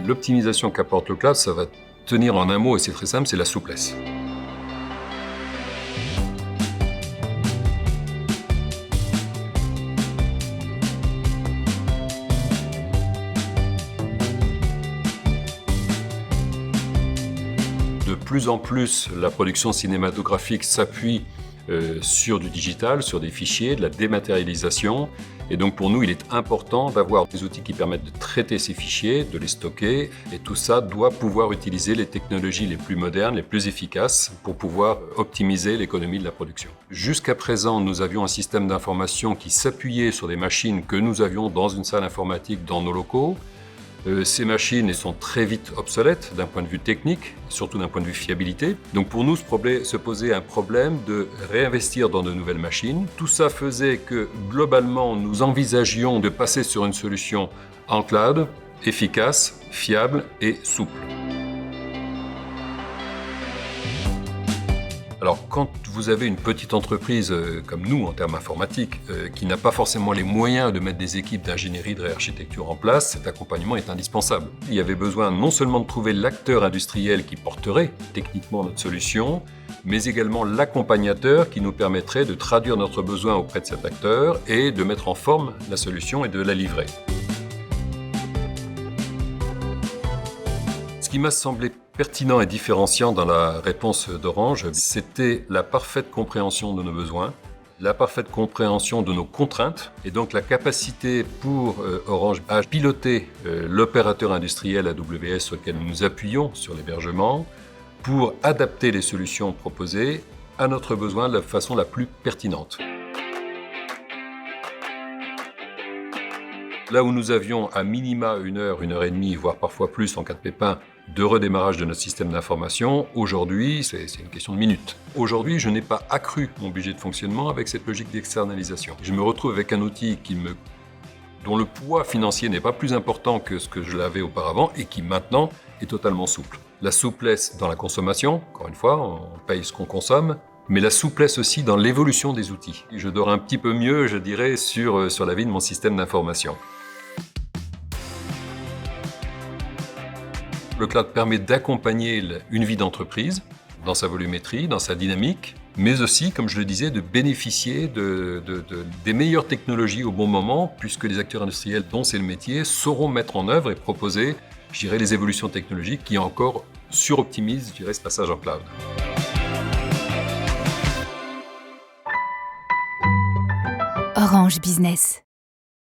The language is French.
L'optimisation qu'apporte le cloud, ça va tenir en un mot, et c'est très simple, c'est la souplesse. De plus en plus, la production cinématographique s'appuie sur du digital, sur des fichiers, de la dématérialisation. Et donc pour nous, il est important d'avoir des outils qui permettent de traiter ces fichiers, de les stocker. Et tout ça doit pouvoir utiliser les technologies les plus modernes, les plus efficaces pour pouvoir optimiser l'économie de la production. Jusqu'à présent, nous avions un système d'information qui s'appuyait sur des machines que nous avions dans une salle informatique dans nos locaux. Ces machines sont très vite obsolètes d'un point de vue technique, surtout d'un point de vue fiabilité. Donc pour nous, se posait un problème de réinvestir dans de nouvelles machines. Tout ça faisait que globalement, nous envisagions de passer sur une solution en cloud, efficace, fiable et souple. Alors, quand vous avez une petite entreprise comme nous, en termes informatiques, qui n'a pas forcément les moyens de mettre des équipes d'ingénierie, de réarchitecture en place, cet accompagnement est indispensable. Il y avait besoin non seulement de trouver l'acteur industriel qui porterait techniquement notre solution, mais également l'accompagnateur qui nous permettrait de traduire notre besoin auprès de cet acteur et de mettre en forme la solution et de la livrer. Ce qui m'a semblé pertinent et différenciant dans la réponse d'Orange, c'était la parfaite compréhension de nos besoins, la parfaite compréhension de nos contraintes et donc la capacité pour Orange à piloter l'opérateur industriel AWS sur lequel nous nous appuyons sur l'hébergement pour adapter les solutions proposées à notre besoin de la façon la plus pertinente. Là où nous avions à minima 1 heure et demie, voire parfois plus en cas de pépin, de redémarrage de notre système d'information, aujourd'hui, c'est une question de minutes. Aujourd'hui, je n'ai pas accru mon budget de fonctionnement avec cette logique d'externalisation. Je me retrouve avec un outil dont le poids financier n'est pas plus important que ce que je l'avais auparavant et qui maintenant est totalement souple. La souplesse dans la consommation, encore une fois, on paye ce qu'on consomme, mais la souplesse aussi dans l'évolution des outils. Je dors un petit peu mieux, je dirais, sur la vie de mon système d'information. Le cloud permet d'accompagner une vie d'entreprise dans sa volumétrie, dans sa dynamique, mais aussi, comme je le disais, de bénéficier des meilleures technologies au bon moment, puisque les acteurs industriels dont c'est le métier sauront mettre en œuvre et proposer, je dirais, les évolutions technologiques qui encore suroptimisent, je dirais, ce passage en cloud. Orange Business.